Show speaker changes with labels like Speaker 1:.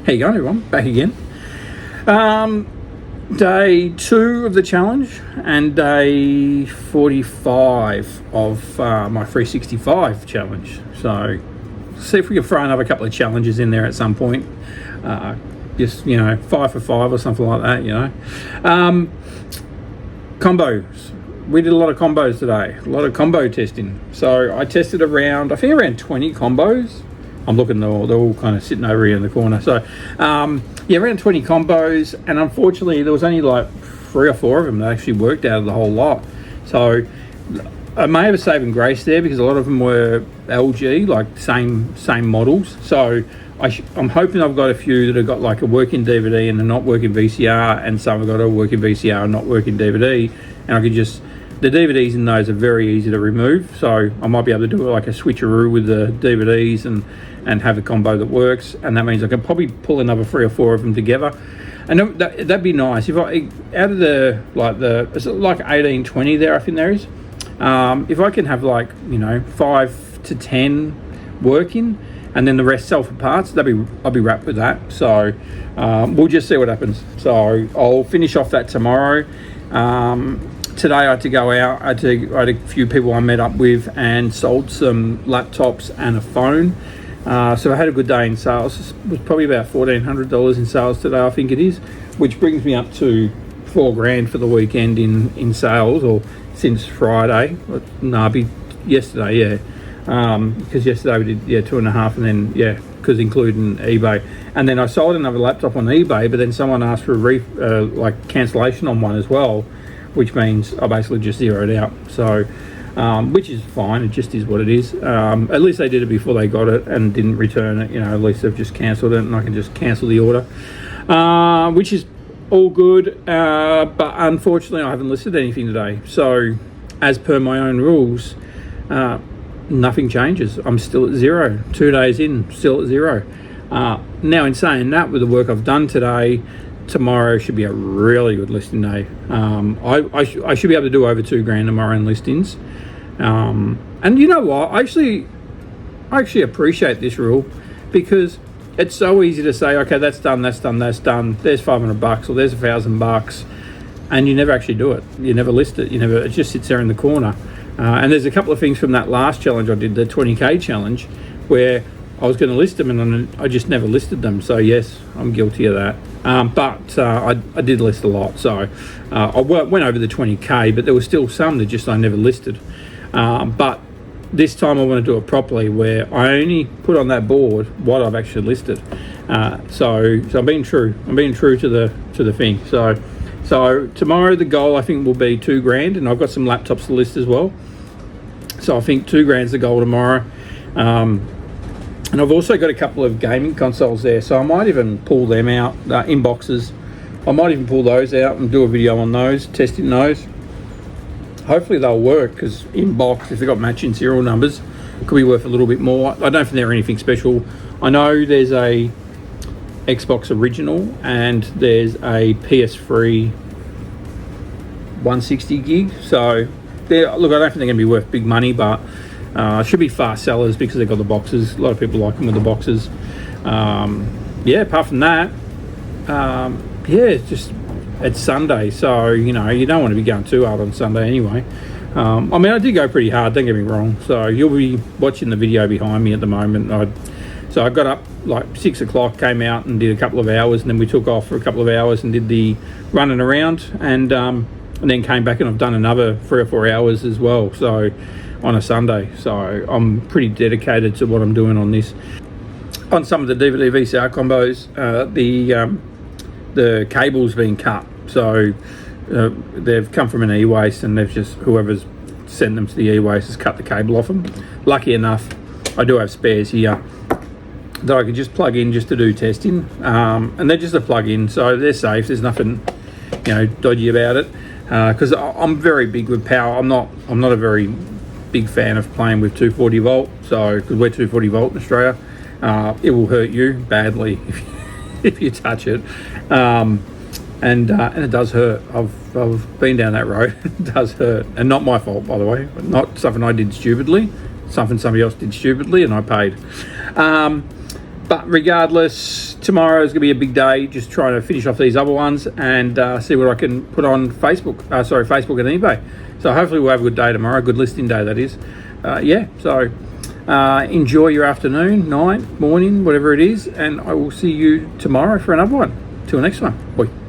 Speaker 1: How you going, everyone? Back again. Day 2 of the challenge and day 45 of my 365 challenge. So see if we can throw another couple of challenges in there at some point. Just, 5 for 5 or something like that, Combos. We did a lot of combos today, a lot of combo testing. So I tested around 20 combos. I'm looking, they're all kind of sitting over here in the corner. So, around 20 combos, and unfortunately there was only like 3 or 4 of them that actually worked out of the whole lot. So I may have a saving grace there because a lot of them were LG, like same models. So I'm hoping I've got a few that have got like a working DVD and a not working VCR, and some have got a working VCR and not working DVD, and I could just, the DVDs in those are very easy to remove, so I might be able to do like a switcheroo with the DVDs and have a combo that works, and that means I can probably pull another 3 or 4 of them together, and that'd be nice. If I, out of it's like 18, 20 there, I think there is, if I can have like 5 to 10 working, and then the rest sell for parts, I'll be wrapped with that. So we'll just see what happens. So I'll finish off that tomorrow. Today I had to go out. I had a few people I met up with and sold some laptops and a phone. So I had a good day in sales. It was probably about $1,400 in sales today, I think it is, which brings me up to $4,000 for the weekend in sales, or since Friday. No, it'd be yesterday, yeah. Because yesterday we did 2.5, and then because including eBay, and then I sold another laptop on eBay, but then someone asked for a cancellation on one as well, which means I basically just zeroed out. So which is fine, it just is what it is. At least they did it before they got it and didn't return it. At least they've just cancelled it, and I can just cancel the order, which is all good. But unfortunately I haven't listed anything today, so as per my own rules, nothing changes. I'm still at 0. 2 days in, still at 0. Now, in saying that, with the work I've done today, tomorrow should be a really good listing day. I should be able to do over $2,000 tomorrow in listings. And you know what? I actually appreciate this rule, because it's so easy to say, okay, that's done. There's $500 or there's $1,000, and you never actually do it. You never list it. It just sits there in the corner. And there's a couple of things from that last challenge I did, the 20K challenge, where I was going to list them and I just never listed them. So yes, I'm guilty of that. But I did list a lot. So I went over the 20K, but there was still some that I never listed. But this time I want to do it properly, where I only put on that board what I've actually listed. So I'm being true. I'm being true to the thing. So tomorrow the goal I think will be $2,000, and I've got some laptops to list as well. So I think $2,000 is the goal tomorrow. And I've also got a couple of gaming consoles there, so I might even pull them out, in boxes. I might even pull those out and do a video on those, testing those. Hopefully they'll work, because in box, if they've got matching serial numbers, it could be worth a little bit more. I don't think they're anything special. I know there's a Xbox original and there's a PS3 160 gig. So look, I don't think they're going to be worth big money, but should be fast sellers because they've got the boxes. A lot of people like them with the boxes. Apart from that, it's Sunday, so you don't want to be going too hard on Sunday anyway. I did go pretty hard, don't get me wrong. So you'll be watching the video behind me at the moment. So I got up like 6 o'clock, came out and did a couple of hours, and then we took off for a couple of hours and did the running around, and then came back and I've done another 3 or 4 hours as well. So on a Sunday, so I'm pretty dedicated to what I'm doing on this. On some of the DVD VCR combos, the cable's been cut, so they've come from an e-waste, and whoever's sent them to the e-waste has cut the cable off them. Lucky enough, I do have spares here that I could just plug in just to do testing, and they're just a plug-in, so they're safe. There's nothing dodgy about it, because I'm very big with power. I'm not a very big fan of playing with 240 volt, so because we're 240 volt in Australia, it will hurt you badly if you touch it, and it does hurt. I've been down that road. It does hurt, and not my fault, by the way. Not something I did stupidly, something somebody else did stupidly, and I paid. But regardless, tomorrow is going to be a big day. Just trying to finish off these other ones and see what I can put on Facebook. Facebook and eBay. So hopefully we'll have a good day tomorrow. A good listing day, that is. So enjoy your afternoon, night, morning, whatever it is. And I will see you tomorrow for another one. Till next one. Bye.